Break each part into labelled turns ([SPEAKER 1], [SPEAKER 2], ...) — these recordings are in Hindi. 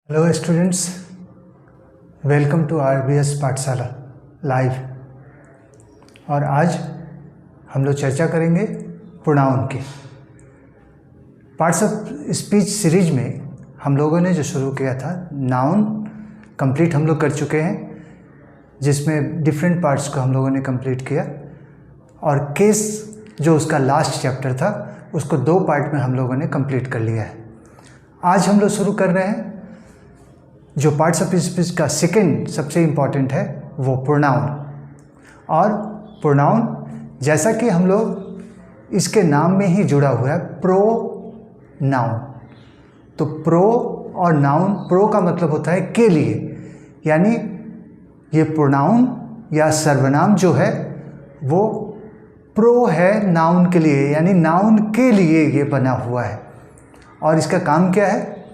[SPEAKER 1] Hello students, welcome to RBS Pathshala live. और आज हम लोग चर्चा करेंगे प्रोनाउन की। पार्ट्स ऑफ स्पीच सीरीज में हम लोगों ने जो शुरू किया था नाउन कंप्लीट हम लोग कर चुके हैं, जिसमें डिफरेंट पार्ट्स को हम लोगों ने कंप्लीट किया। और केस जो उसका लास्ट चैप्टर था उसको 2 पार्ट में हम लोगों ने कंप्लीट कर लिया है। आज हम लोग शुरू कर रहे हैं जो पार्ट्स ऑफ स्पीच का सेकंड सबसे इम्पॉर्टेंट है वो प्रोनाउन। और प्रोनाउन जैसा कि हम लोग इसके नाम में ही जुड़ा हुआ है प्रो नाउन। तो प्रो और नाउन, प्रो का मतलब होता है के लिए, यानी ये प्रोनाउन या सर्वनाम जो है वो प्रो है नाउन के लिए, यानी नाउन के लिए ये बना हुआ है। और इसका काम क्या है?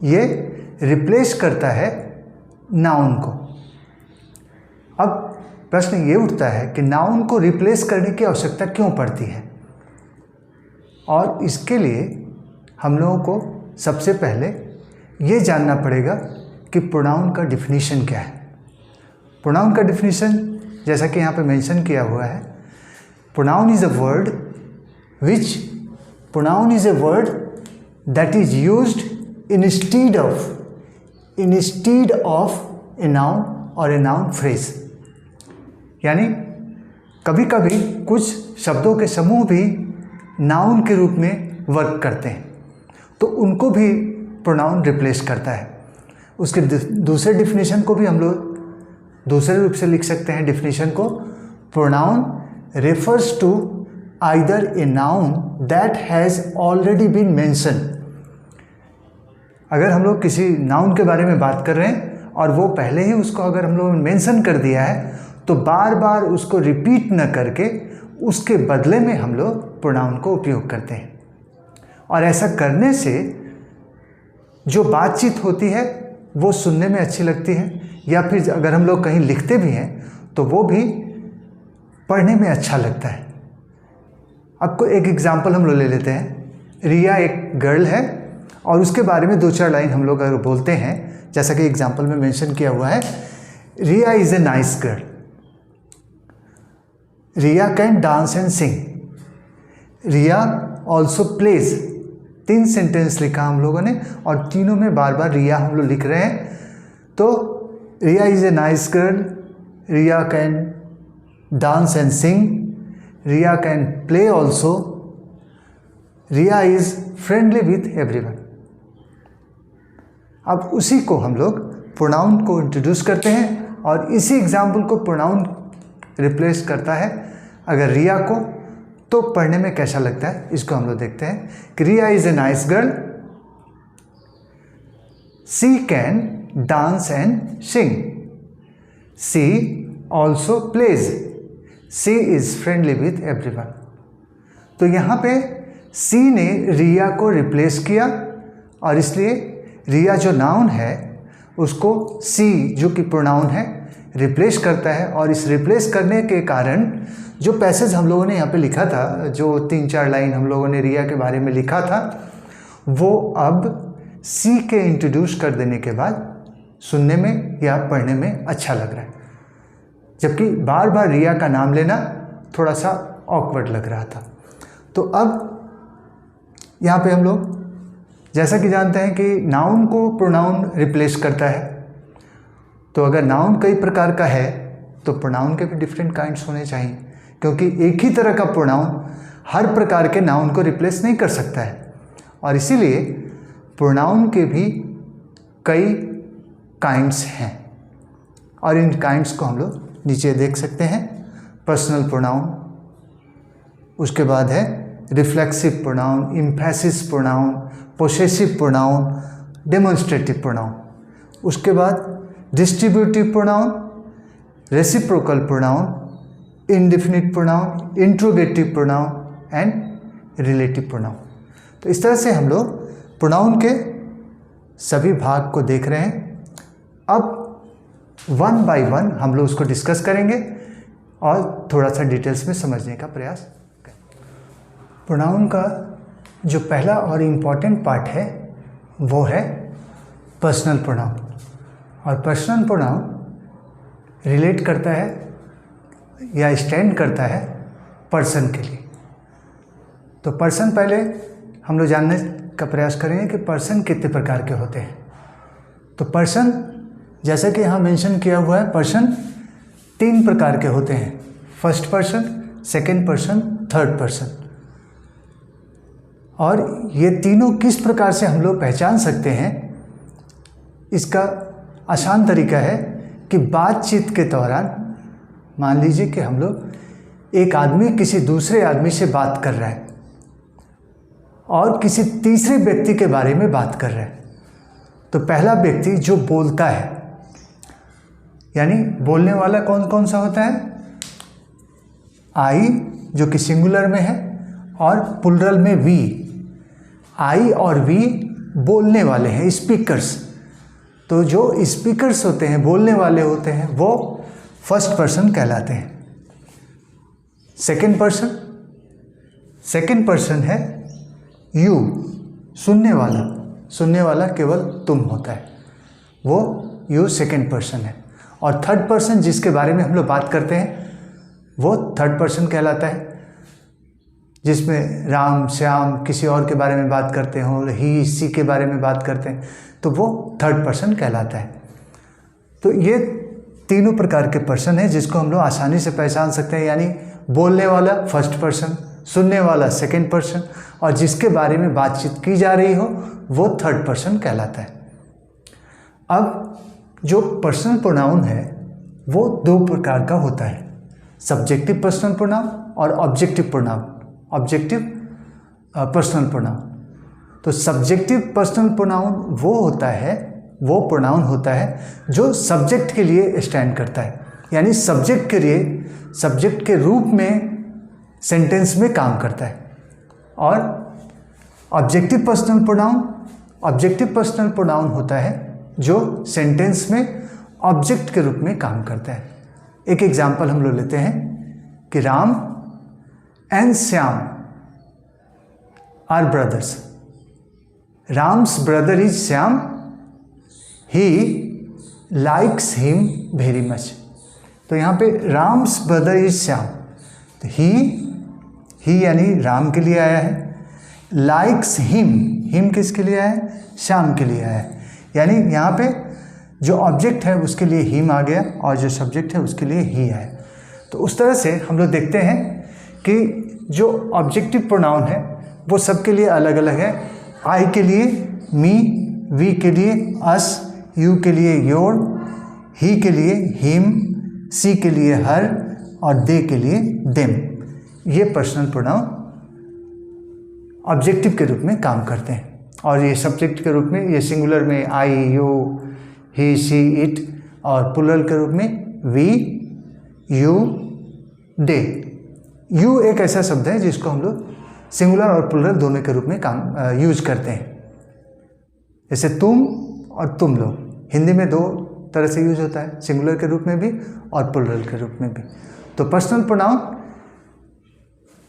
[SPEAKER 1] ये रिप्लेस करता है नाउन को। अब प्रश्न ये उठता है कि नाउन को रिप्लेस करने की आवश्यकता क्यों पड़ती है? और इसके लिए हम लोगों को सबसे पहले ये जानना पड़ेगा कि प्रोनाउन का डिफिनीशन क्या है। प्रोनाउन का डिफिनीशन जैसा कि यहाँ पे मेंशन किया हुआ है, pronoun is a word that is used instead of a noun और ए नाउन फ्रेज। यानी कभी कभी कुछ शब्दों के समूह भी नाउन के रूप में वर्क करते हैं, तो उनको भी प्रोनाउन रिप्लेस करता है। उसके दूसरे डिफिनीशन को भी हम लोग दूसरे रूप से लिख सकते हैं। डिफिनीशन को, pronoun refers to either a noun that has already been mention. अगर हम लोग किसी नाउन के बारे में बात कर रहे हैं और वो पहले ही उसको अगर हम लोगों ने मेंशन कर दिया है, तो बार बार उसको रिपीट न करके उसके बदले में हम लोग प्रोनाउन को उपयोग करते हैं। और ऐसा करने से जो बातचीत होती है वो सुनने में अच्छी लगती है, या फिर अगर हम लोग कहीं लिखते भी हैं तो वो भी पढ़ने में अच्छा लगता है। आपको एक एग्जाम्पल हम लोग ले लेते हैं। रिया एक गर्ल है और उसके बारे में 2-4 लाइन हम लोग अगर बोलते हैं, जैसा कि एग्जाम्पल में मेंशन किया हुआ है, Riya is a nice girl, Riya can dance and sing, Riya also plays. 3 sentence लिखा हम लोगों ने और तीनों में बार बार रिया हम लोग लिख रहे हैं। तो Riya is a nice girl, Riya can dance and sing, Riya can play also, Riya is friendly with everyone. अब उसी को हम लोग प्रोनाउन को इंट्रोड्यूस करते हैं और इसी एग्जाम्पल को प्रोनाउन रिप्लेस करता है। अगर रिया को, तो पढ़ने में कैसा लगता है इसको हम लोग देखते हैं कि Riya is a nice girl, she can dance and sing, she also plays, she is friendly with everyone. तो यहाँ पे सी ने रिया को रिप्लेस किया और इसलिए रिया जो नाउन है उसको सी जो कि प्रोनाउन है रिप्लेस करता है। और इस रिप्लेस करने के कारण जो पैसेज हम लोगों ने यहाँ पे लिखा था, जो 3-4 लाइन हम लोगों ने रिया के बारे में लिखा था, वो अब सी के इंट्रोड्यूस कर देने के बाद सुनने में या पढ़ने में अच्छा लग रहा है, जबकि बार बार रिया का नाम लेना थोड़ा सा ऑकवर्ड लग रहा था। तो अब यहाँ पे हम लोग जैसा कि जानते हैं कि नाउन को प्रोनाउन रिप्लेस करता है। तो अगर नाउन कई प्रकार का है तो प्रोनाउन के भी डिफरेंट काइंड्स होने चाहिए, क्योंकि एक ही तरह का प्रोनाउन हर प्रकार के नाउन को रिप्लेस नहीं कर सकता है। और इसीलिए प्रोनाउन के भी कई काइंड्स हैं और इन काइंड्स को हम लोग नीचे देख सकते हैं। पर्सनल प्रोनाउन, उसके बाद है reflexive pronoun, emphasis pronoun, possessive pronoun, demonstrative pronoun, उसके बाद distributive pronoun, reciprocal pronoun, indefinite pronoun, interrogative pronoun and relative pronoun. तो इस तरह से हम लोग प्रोनाउन के सभी भाग को देख रहे हैं। अब 1 बाय 1 हम लोग उसको डिस्कस करेंगे और थोड़ा सा डिटेल्स में समझने का प्रयास करेंगे। प्रोनाउन का जो पहला और इम्पॉर्टेंट पार्ट है वो है पर्सनल प्रोनाउन, और पर्सनल प्रोनाउन रिलेट करता है या स्टैंड करता है पर्सन के लिए। तो पर्सन पहले हम लोग जानने का प्रयास करेंगे कि पर्सन कितने प्रकार के होते हैं। तो पर्सन, जैसा कि यहाँ मेंशन किया हुआ है, पर्सन 3 प्रकार के होते हैं, first person, second person, third person. और ये तीनों किस प्रकार से हम लोग पहचान सकते हैं, इसका आसान तरीका है कि बातचीत के दौरान मान लीजिए कि हम लोग एक आदमी किसी दूसरे आदमी से बात कर रहा है और किसी तीसरे व्यक्ति के बारे में बात कर रहा है। तो पहला व्यक्ति जो बोलता है, यानी बोलने वाला कौन कौन सा होता है, आई जो कि सिंगुलर में है और प्लुरल में वी। आई और वी बोलने वाले हैं, स्पीकर्स। तो जो स्पीकर्स होते हैं, बोलने वाले होते हैं, वो फर्स्ट पर्सन कहलाते हैं। सेकंड पर्सन है यू, सुनने वाला केवल तुम होता है, वो यू सेकंड पर्सन है। और थर्ड पर्सन जिसके बारे में हम लोग बात करते हैं वो थर्ड पर्सन कहलाता है, जिसमें राम श्याम किसी और के बारे में बात करते हो, ही सी के बारे में बात करते हैं, तो वो थर्ड पर्सन कहलाता है। तो ये तीनों प्रकार के पर्सन हैं जिसको हम लोग आसानी से पहचान सकते हैं, यानी बोलने वाला फर्स्ट पर्सन, सुनने वाला सेकंड पर्सन, और जिसके बारे में बातचीत की जा रही हो वो थर्ड पर्सन कहलाता है। अब जो पर्सनल प्रोनाउन है वो 2 प्रकार का होता है, सब्जेक्टिव पर्सनल प्रोनाउन और ऑब्जेक्टिव पर्सनल प्रोनाउन। तो सब्जेक्टिव पर्सनल प्रोनाउन वो प्रोनाउन होता है जो सब्जेक्ट के लिए स्टैंड करता है, यानी सब्जेक्ट के रूप में सेंटेंस में काम करता है। और ऑब्जेक्टिव पर्सनल प्रोनाउन होता है जो सेंटेंस में ऑब्जेक्ट के रूप में काम करता है। एक एग्जाम्पल हम लोग लेते हैं कि Ram and Shyam are brothers. Ram's brother is Shyam, he likes him very much. तो यहाँ पे राम्स ब्रदर इज श्याम, तो ही यानी राम के लिए आया है, लाइक्स हिम किसके लिए आया है, श्याम के लिए आया है। यानी यहाँ पे जो ऑब्जेक्ट है उसके लिए हिम आ गया और जो सब्जेक्ट है उसके लिए ही आया। तो उस तरह से हम लोग देखते हैं कि जो ऑब्जेक्टिव प्रोनाउन है वो सबके लिए अलग अलग है। आई के लिए मी, वी के लिए अस, यू के लिए योर, ही के लिए हिम, सी के लिए हर और दे के लिए देम। ये पर्सनल प्रोनाउन ऑब्जेक्टिव के रूप में काम करते हैं, और ये सब्जेक्ट के रूप में, ये सिंगुलर में आई, यू, ही, सी, इट, और प्लुरल के रूप में वी, यू, दे। यू एक ऐसा शब्द है जिसको हम लोग सिंगुलर और प्लुरल दोनों के रूप में यूज करते हैं। जैसे तुम और तुम लोग हिंदी में 2 तरह से यूज होता है, सिंगुलर के रूप में भी और प्लुरल के रूप में भी। तो पर्सनल प्रोनाउन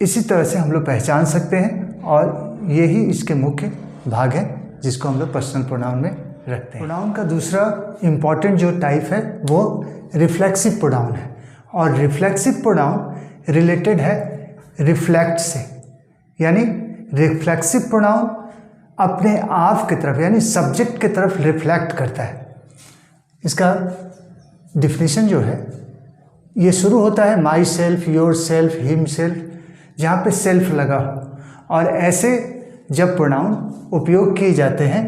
[SPEAKER 1] इसी तरह से हम लोग पहचान सकते हैं, और यही इसके मुख्य भाग है जिसको हम लोग पर्सनल प्रोनाउन में रखते हैं। प्रोनाउन का दूसरा इम्पॉर्टेंट जो टाइप है वो रिफ्लेक्सिव प्रोनाउन है, और रिफ्लेक्सिव प्रोनाउन रिलेटेड है रिफ्लेक्ट से, यानी रिफ्लेक्सिव प्रोनाउन अपने आप की तरफ यानी सब्जेक्ट की तरफ रिफ्लेक्ट करता है। इसका डिफिनीशन जो है ये शुरू होता है myself, yourself, him self, जहाँ पे सेल्फ लगा हो, और ऐसे जब प्रोनाउन उपयोग किए जाते हैं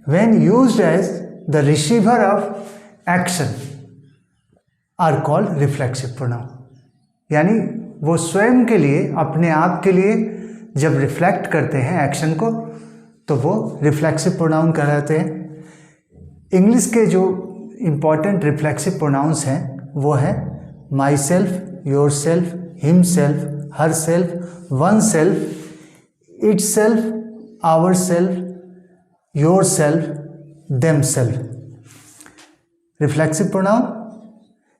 [SPEAKER 1] when used as the receiver of action are called reflexive pronoun. यानी वो स्वयं के लिए, अपने आप के लिए जब रिफ्लेक्ट करते हैं एक्शन को तो वो रिफ्लेक्सिव प्रोनाउन कहलाते हैं। इंग्लिश के जो इम्पॉर्टेंट रिफ्लेक्सिव प्रोनाउंस हैं वो है myself, yourself, himself, herself, oneself, itself, ourself, yourself, themself. Reflexive pronoun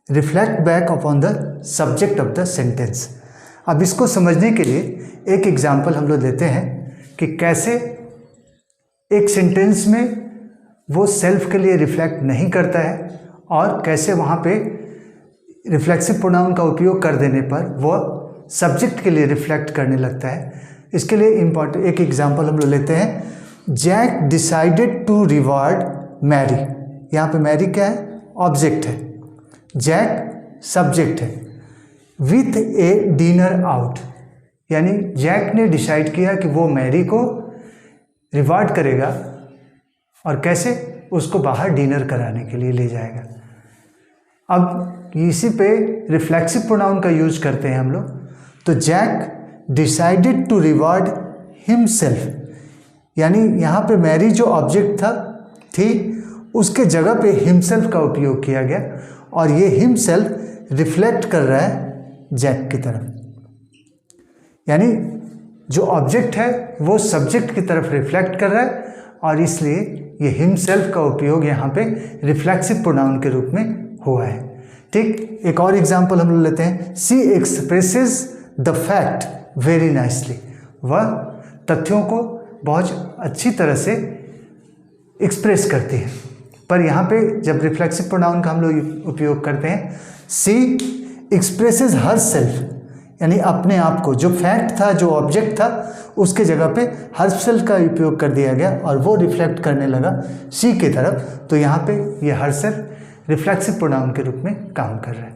[SPEAKER 1] reflect back upon the subject of the sentence. अब इसको समझने के लिए एक एग्जाम्पल हम लोग देते हैं कि कैसे एक सेंटेंस में वो सेल्फ के लिए रिफ्लेक्ट नहीं करता है और कैसे वहाँ पे रिफ्लेक्सिव प्रोनाउन का उपयोग कर देने पर वो सब्जेक्ट के लिए रिफ्लेक्ट करने लगता है। इसके लिए इम्पॉर्टेंट एक एग्जांपल हम लोग लेते हैं। Jack decided to reward Mary. यहाँ पे मैरी क्या है? ऑब्जेक्ट है, जैक सब्जेक्ट है। विथ ए डिनर आउट, यानी जैक ने डिसाइड किया कि वो मैरी को रिवार्ड करेगा और कैसे? उसको बाहर डिनर कराने के लिए ले जाएगा। अब इसी पे रिफ्लेक्सिव प्रोनाउन का यूज करते हैं हम लोग। तो Jack decided to reward himself, यानी यहाँ पे मैरी जो ऑब्जेक्ट थी उसके जगह पे हिमसेल्फ का उपयोग किया गया और ये हिमसेल्फ रिफ्लेक्ट कर रहा है जैक की तरफ, यानी जो ऑब्जेक्ट है वो सब्जेक्ट की तरफ रिफ्लेक्ट कर रहा है और इसलिए ये हिमसेल्फ का उपयोग यहाँ पे रिफ्लेक्सिव प्रोनाउन के रूप में हुआ है। ठीक, एक और एग्जांपल हम लोग लेते हैं। She expresses the fact very nicely. वह तथ्यों को बहुत अच्छी तरह से एक्सप्रेस करती है। पर यहाँ पे जब रिफ्लेक्सिव प्रोनाउन का हम लोग उपयोग करते हैं, सी एक्सप्रेसेस हर सेल्फ, यानी अपने आप को, जो फैक्ट था, जो ऑब्जेक्ट था, उसके जगह पे हर सेल्फ का उपयोग कर दिया गया और वो रिफ्लेक्ट करने लगा सी की तरफ। तो यहाँ पे ये हर सेल्फ रिफ्लेक्सिव प्रोनाउन के रूप में काम कर रहा है।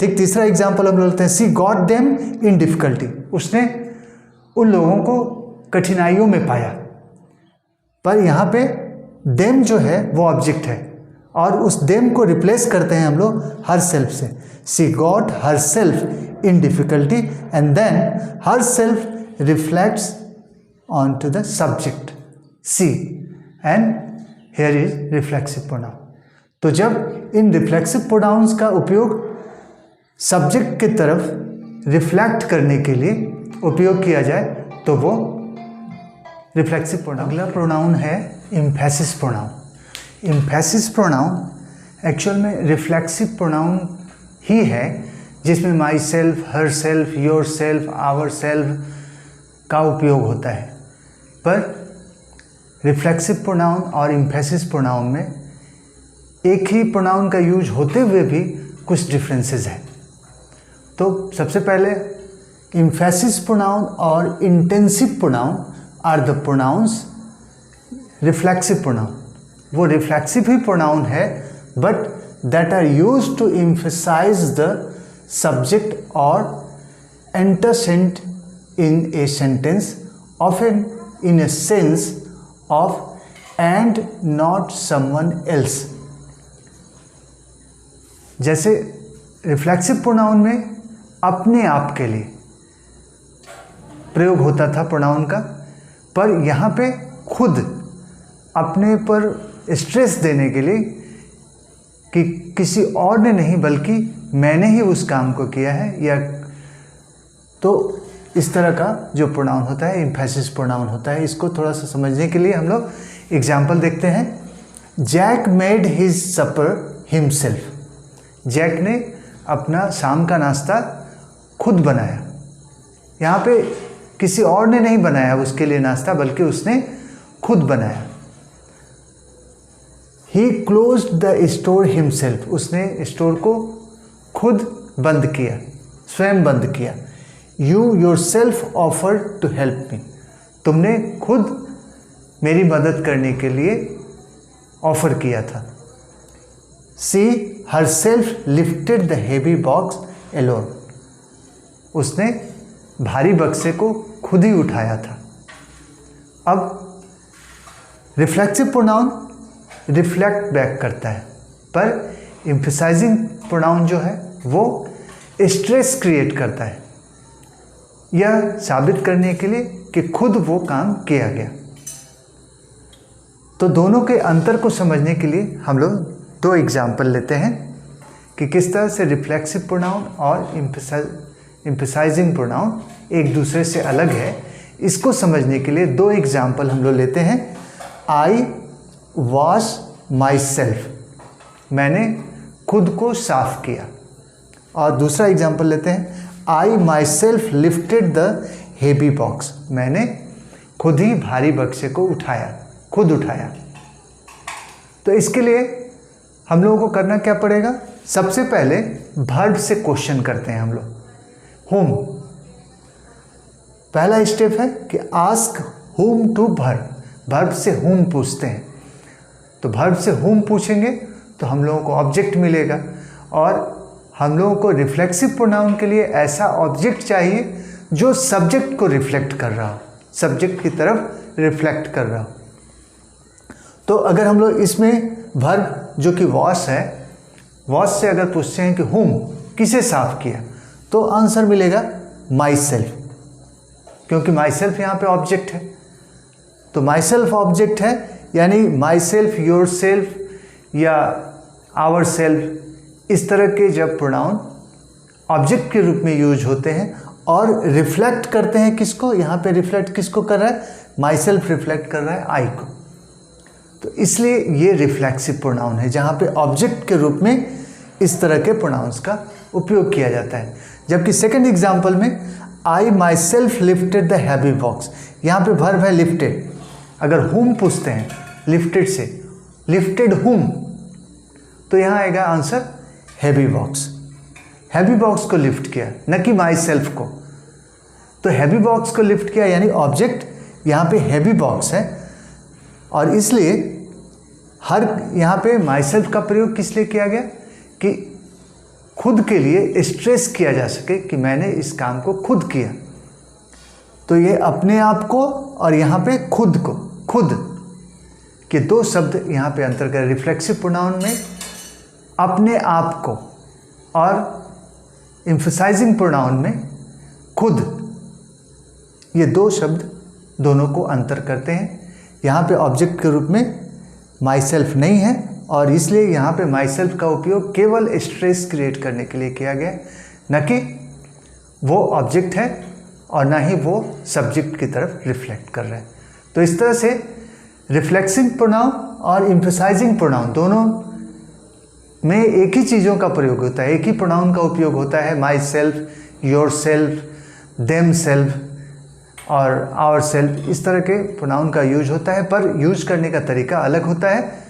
[SPEAKER 1] ठीक, तीसरा एग्जाम्पल हम लेते हैं। सी गॉट देम इन डिफिकल्टी। उसने उन लोगों को कठिनाइयों में पाया। पर यहाँ पे देम जो है वो ऑब्जेक्ट है और उस देम को रिप्लेस करते हैं हम लोग हर सेल्फ से। She got herself in difficulty and then herself reflects on to the subject she and here is reflexive pronoun. तो जब इन रिफ्लेक्सिव प्रोनाउंस का उपयोग सब्जेक्ट की तरफ रिफ्लेक्ट करने के लिए उपयोग किया जाए तो वो रिफ्लेक्सिव प्रोनाउन। अगला प्रोनाउन है emphasis pronoun. Emphasis pronoun actual में रिफ्लेक्सिव प्रोनाउन ही है जिसमें myself, herself, yourself, ourself का उपयोग होता है। पर रिफ्लेक्सिव प्रोनाउन और एम्फेसिस प्रोनाउन में एक ही प्रोनाउन का यूज होते हुए भी कुछ डिफरेंसेस हैं। तो सबसे पहले एम्फेसिस प्रोनाउन और intensive pronoun are the pronouns reflexive pronoun. वो रिफ्लेक्सिव ही प्रोनाउन है but that are used to emphasise the subject और antecedent in a sentence often in a sense of and not someone else. जैसे रिफ्लेक्सिव प्रोनाउन में अपने आप के लिए प्रयोग होता था प्रोनाउन का, पर यहाँ पे खुद अपने पर स्ट्रेस देने के लिए कि किसी और ने नहीं बल्कि मैंने ही उस काम को किया है, या तो इस तरह का जो प्रोनाउन होता है एम्फेसिस प्रोनाउन होता है। इसको थोड़ा सा समझने के लिए हम लोग एग्जाम्पल देखते हैं। जैक मेड हिज सपर हिमसेल्फ। जैक ने अपना शाम का नाश्ता खुद बनाया। यहाँ पे किसी और ने नहीं बनाया उसके लिए नाश्ता, बल्कि उसने खुद बनाया। He closed the store himself. उसने स्टोर को खुद बंद किया, स्वयं बंद किया। You yourself offer to help me. तुमने खुद मेरी मदद करने के लिए ऑफर किया था। She herself lifted the heavy box alone. उसने भारी बक्से को खुद ही उठाया था। अब रिफ्लेक्सिव प्रोनाउन रिफ्लेक्ट बैक करता है, पर एम्फसाइजिंग प्रोनाउन जो है वो स्ट्रेस क्रिएट करता है, यह साबित करने के लिए कि खुद वो काम किया गया। तो दोनों के अंतर को समझने के लिए हम लोग दो एग्जाम्पल लेते हैं कि किस तरह से रिफ्लेक्सिव प्रोनाउन और एम्फसाइजिंग प्रोनाउन एक दूसरे से अलग है। इसको समझने के लिए दो एग्जाम्पल हम लोग लेते हैं। आई वॉश माई सेल्फ, मैंने खुद को साफ किया। और दूसरा एग्जाम्पल लेते हैं, I myself lifted the heavy box, मैंने खुद ही भारी बक्से को उठाया, खुद उठाया। तो इसके लिए हम लोगों को करना क्या पड़ेगा, सबसे पहले वर्ब से क्वेश्चन करते हैं हम लोग। whom, पहला स्टेप है कि ask whom to verb, verb से whom पूछते हैं। तो वर्ब से whom पूछेंगे तो हम लोगों को ऑब्जेक्ट मिलेगा, और हम लोगों को रिफ्लेक्सिव प्रोनाउन के लिए ऐसा ऑब्जेक्ट चाहिए जो सब्जेक्ट को रिफ्लेक्ट कर रहा हो, सब्जेक्ट की तरफ रिफ्लेक्ट कर रहा हो। तो अगर हम लोग इसमें वर्ब जो कि वॉश है, वॉश से अगर पूछते हैं कि whom, किसे साफ किया, तो आंसर मिलेगा माई सेल्फ, क्योंकि माई सेल्फ यहाँ पे ऑब्जेक्ट है। तो माई सेल्फ ऑब्जेक्ट है, यानी माई सेल्फ, योर सेल्फ या आवर सेल्फ, इस तरह के जब प्रोनाउन ऑब्जेक्ट के रूप में यूज होते हैं और रिफ्लेक्ट करते हैं किसको, यहाँ पे रिफ्लेक्ट किसको कर रहा है, माई सेल्फ रिफ्लेक्ट कर रहा है आई को। तो इसलिए ये रिफ्लेक्सिव प्रोनाउन है जहाँ पे ऑब्जेक्ट के रूप में इस तरह के प्रोनाउंस का उपयोग किया जाता है। जबकि सेकंड एग्जाम्पल में I myself lifted the heavy box, यहाँ पे वर्ब है लिफ्टेड। अगर हुम पूछते हैं लिफ्टेड से, लिफ्टेड हुम, तो यहाँ आएगा answer heavy box. Heavy box को लिफ्ट किया, न कि माई सेल्फ को। तो हैवी बॉक्स को लिफ्ट किया यानी ऑब्जेक्ट यहाँ पे हैवी बॉक्स है, और इसलिए हर यहाँ पे माई सेल्फ का प्रयोग किस लिए किया गया कि खुद के लिए स्ट्रेस किया जा सके कि मैंने इस काम को खुद किया। तो ये अपने आप को और यहाँ पे खुद को, खुद के दो शब्द यहाँ पे अंतर कर, रिफ्लेक्सिव प्रोनाउन में अपने आप को और एम्फसाइजिंग प्रोनाउन में खुद, ये दो शब्द दोनों को अंतर करते हैं। यहाँ पे ऑब्जेक्ट के रूप में माई सेल्फ नहीं है, और इसलिए यहाँ पे माई सेल्फ का उपयोग केवल स्ट्रेस क्रिएट करने के लिए किया गया, न कि वो ऑब्जेक्ट है और ना ही वो सब्जेक्ट की तरफ रिफ्लेक्ट कर रहा है। तो इस तरह से रिफ्लेक्सिव प्रोनाउन और एम्फसाइजिंग प्रोनाउन दोनों में एक ही चीज़ों का प्रयोग होता है, एक ही प्रोनाउन का उपयोग होता है। Myself, yourself, them self और आवर सेल्फ, इस तरह के प्रोनाउन का यूज होता है, पर यूज करने का तरीका अलग होता है,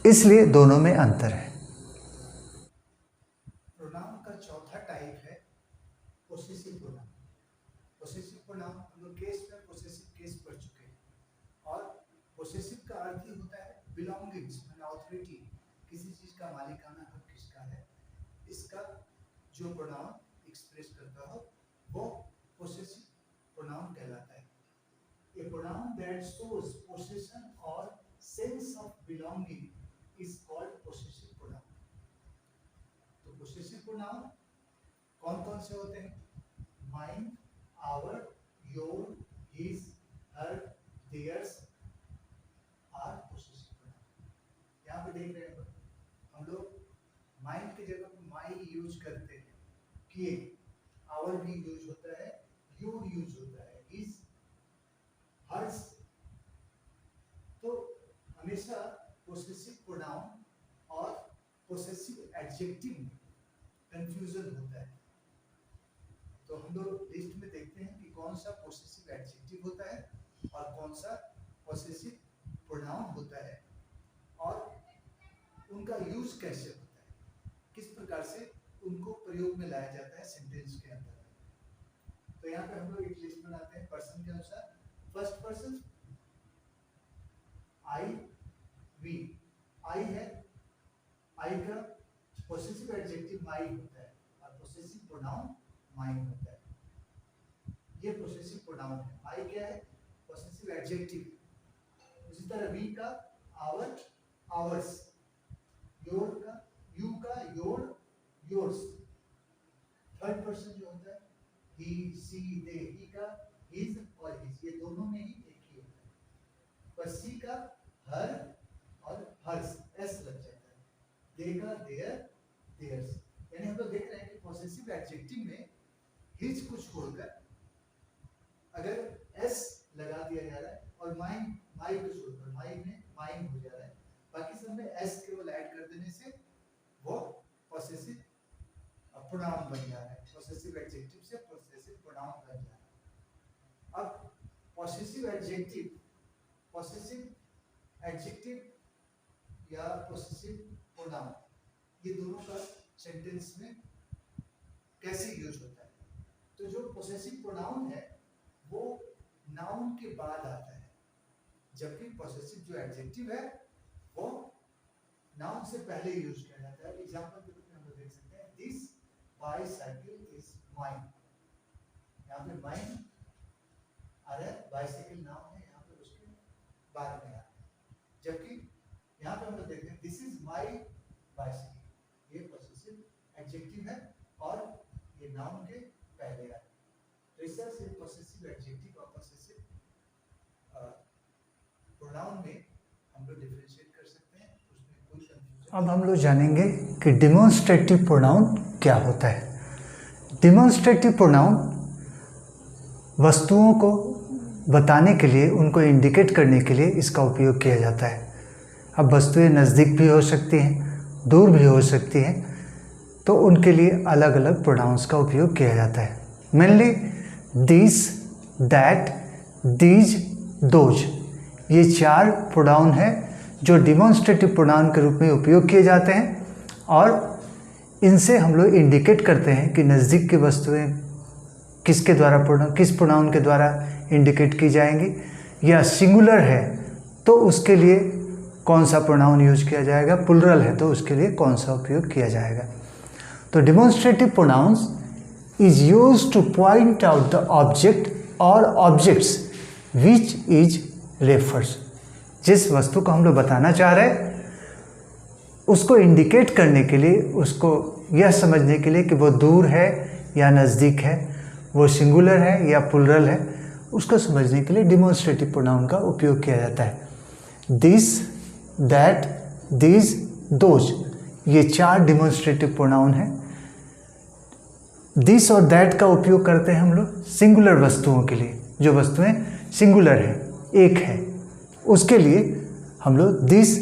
[SPEAKER 1] इसलिए दोनों में अंतर है।
[SPEAKER 2] प्रोनाउन का चौथा टाइप है पोसेसिव प्रोनाउन। पोसेसिव प्रोनाउन हम लोग केस में पोसेसिव केस पढ़ चुके हैं, और पोसेसिव का अर्थ ही होता है बिलोंगिंग्स, यानी ऑथोरिटी, किसी चीज का मालिकाना हक किसका है, इसका जो प्रोनाउन एक्सप्रेस करता हो वो पोसेसिव प्रोनाउन कहलाता है। A pronoun that shows possession or sense of belonging is called possessive pronoun. तो possessive pronoun कौन-कौन से होते हैं? Mine, our, your, his, her, theirs are possessive pronoun. यहाँ पे देख रहे हैं हम लोग mine की जगह पे my यूज करते हैं, किए, our भी यूज होता है, your यूज होता है, his, हर्ष। तो हमेशा पोसेसिव प्रोनाउन और पोसेसिव एडजेक्टिव में कंफ्यूजन होता है। तो हम लोग लिस्ट में देखते हैं कि कौन सा पोसेसिव एडजेक्टिव होता है और कौन सा पोसेसिव प्रोनाउन होता है, और उनका यूज कैसे होता है, किस प्रकार से उनको प्रयोग में लाया जाता है सेंटेंस के अंदर। तो यहाँ पे हम लोग एक लिस्ट बनाते हैं पर्सन के अनुसार। फर्स्ट पर्सन आई, वी, आई है, आई का पोसेसिव एडजेक्टिव माई होता है और पोसेसिव प्रोनाउन माइन होता है। ये पोसेसिव प्रोनाउन है। माई क्या है? Possessive adjective. उसी तरह वी का आवर, आवर्स, योर का, यू का योर, योर्स। थर्ड पर्सन जो होता है ही, सी, दे, ही का हिज और हिज, ये दोनों में ही एक ही होता है। पर सी का हर और हर्स, एस लग जाता है। दे का देयर, देयर्स। यानी हम लोग देख रहे हैं कि पॉसेसिव एडजेक्टिव में हिज को छोड़कर अगर एस लगा दिया जा रहा है, और माइन, माई को छोड़कर माई में माइन हो जा रहा है, बाकी सब में एस केवल ऐड कर देने से वो पॉसेसिव प्रोनाउन बन जा रहा है। पॉसेसिव एडजेक्टिव से पॉसेसिव प्रोनाउन बन जा रहा है। अब पॉसेसिव एडजेक्टिव या पोसेसिव प्रोनाउन, ये दोनों का सेंटेंस में कैसे यूज होता है। तो जो पोसेसिव प्रोनाउन है वो नाउन के बाद आता है, जबकि पोसेसिव जो एडजेक्टिव है वो नाउन से पहले यूज किया जाता है। एग्जांपल के रूप में हम लोग देख सकते हैं, दिस बाइसाइकिल इज माइन। यहाँ पे माइन आ रहा है, बाइसाइकिल नाउन है, यहाँ पे उसके बाद में आ रहा है। जबकि यहाँ पे हम लोग देखते हैं, दिस इज माई बाइसाइकिल, ये पोसेसिव एडजेक्टिव है और ये नाउन के पहले आ रहा है। तो इस तरह से पोसेसिव एडजेक्टिव और पोसेसिव प्रोनाउन में हम लोग डिफरेंशिएट कर सकते हैं, उसमें कोई कंफ्यूजन।
[SPEAKER 1] अब हम लोग जानेंगे कि डिमॉन्स्ट्रेटिव प्रोनाउन क्या होता है। डिमॉन्स्ट्रेटिव प्रोनाउन वस्तुओं को बताने के लिए, उनको इंडिकेट करने के लिए इसका उपयोग किया जाता है। अब वस्तुएं नज़दीक भी हो सकती हैं, दूर भी हो सकती हैं, तो उनके लिए अलग अलग प्रोनाउंस का उपयोग किया जाता है। Mainly this, that, these, those, ये 4 प्रोनाउन हैं जो डिमॉन्स्ट्रेटिव प्रोनाउन के रूप में उपयोग किए जाते हैं और इनसे हम लोग इंडिकेट करते हैं कि नज़दीक की वस्तुएं किसके द्वारा, किस प्रोनाउन के द्वारा इंडिकेट की जाएंगी, या सिंगुलर है तो उसके लिए कौन सा प्रोनाउन यूज किया जाएगा, प्लुरल है तो उसके लिए कौन सा उपयोग किया जाएगा। तो demonstrative pronounce is used two point out the object और ऑब्जेक्ट्स विच इज रेफर्स। जिस वस्तु को हम लोग बताना चाह रहे हैं उसको इंडिकेट करने के लिए, उसको यह समझने के लिए कि वो दूर है या नज़दीक है, वो सिंगुलर है या प्लुरल है, उसको समझने के लिए डिमॉन्स्ट्रेटिव प्रोनाउन का उपयोग किया जाता है। दिस, दैट, दीज, दोज, ये 4 डिमॉन्स्ट्रेटिव प्रोनाउन हैं। दिस और दैट का उपयोग करते हैं हम लोग सिंगुलर वस्तुओं के लिए, जो वस्तुएं सिंगुलर है, एक है, उसके लिए हम लोग दिस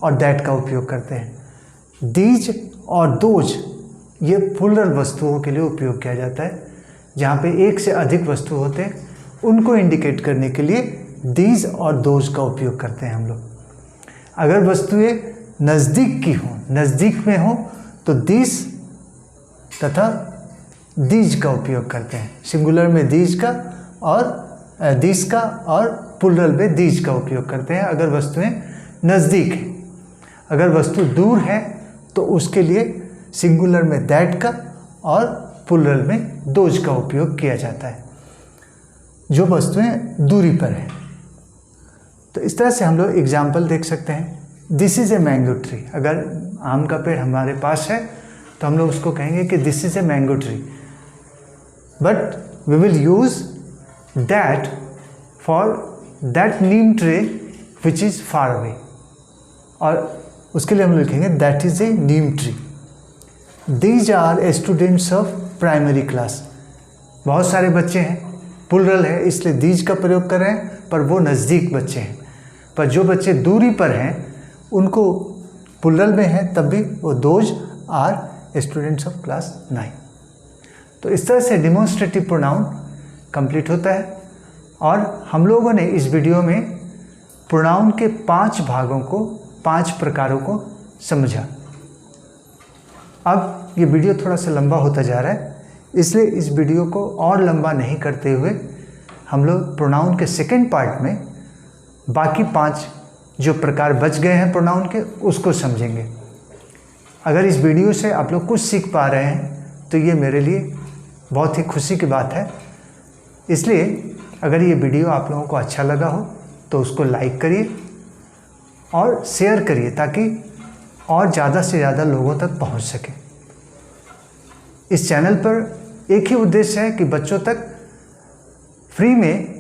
[SPEAKER 1] और दैट का उपयोग करते हैं। दीज और दोज ये प्लुरल वस्तुओं के लिए उपयोग किया जाता है, जहाँ पे एक से अधिक वस्तु होते हैं, उनको इंडिकेट करने के लिए दीज और दोज का उपयोग करते हैं हम लोग। अगर वस्तुएं नज़दीक की हों, नज़दीक में हों, तो दिस तथा दीज का उपयोग करते हैं। सिंगुलर में दीज का और दिस का और प्लुरल में दीज का उपयोग करते हैं अगर वस्तुएं नज़दीक हैं। अगर वस्तु दूर है तो उसके लिए सिंगुलर में दैट का और प्लुरल में दोज का उपयोग किया जाता है, जो वस्तुएं दूरी पर हैं। तो इस तरह से हम लोग एग्जाम्पल देख सकते हैं। This is a mango tree, अगर आम का पेड़ हमारे पास है तो हम लोग उसको कहेंगे कि this is a mango tree, but we will use that for that neem tree which is far away, और उसके लिए हम लिखेंगे that is a neem tree. These are students of primary class, बहुत सारे बच्चे हैं, प्लुरल है इसलिए दीज का प्रयोग कर रहे हैं, पर वो नज़दीक बच्चे हैं। पर जो बच्चे दूरी पर हैं उनको प्लुरल में है तब भी वो those are students of class 9। तो इस तरह से डिमॉन्स्ट्रेटिव प्रोनाउन कंप्लीट होता है। और हम लोगों ने इस वीडियो में प्रोनाउन के 5 भागों को, 5 प्रकारों को समझा। अब ये वीडियो थोड़ा सा लंबा होता जा रहा है, इसलिए इस वीडियो को और लंबा नहीं करते हुए हम लोग प्रोनाउन के सेकेंड पार्ट में बाकी 5 जो प्रकार बच गए हैं प्रोनाउन के, उसको समझेंगे। अगर इस वीडियो से आप लोग कुछ सीख पा रहे हैं तो ये मेरे लिए बहुत ही खुशी की बात है। इसलिए अगर ये वीडियो आप लोगों को अच्छा लगा हो तो उसको लाइक करिए और शेयर करिए ताकि और ज़्यादा से ज़्यादा लोगों तक पहुंच सके। इस चैनल पर एक ही उद्देश्य है कि बच्चों तक फ्री में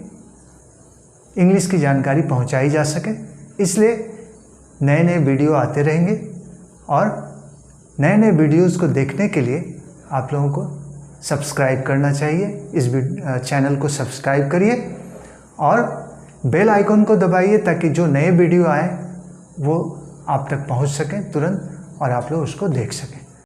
[SPEAKER 1] इंग्लिश की जानकारी पहुंचाई जा सके, इसलिए नए नए वीडियो आते रहेंगे और नए नए वीडियोस को देखने के लिए आप लोगों को सब्सक्राइब करना चाहिए। इस चैनल को सब्सक्राइब करिए और बेल आइकन को दबाइए ताकि जो नए वीडियो आए वो आप तक पहुंच सकें तुरंत और आप लोग उसको देख सकें।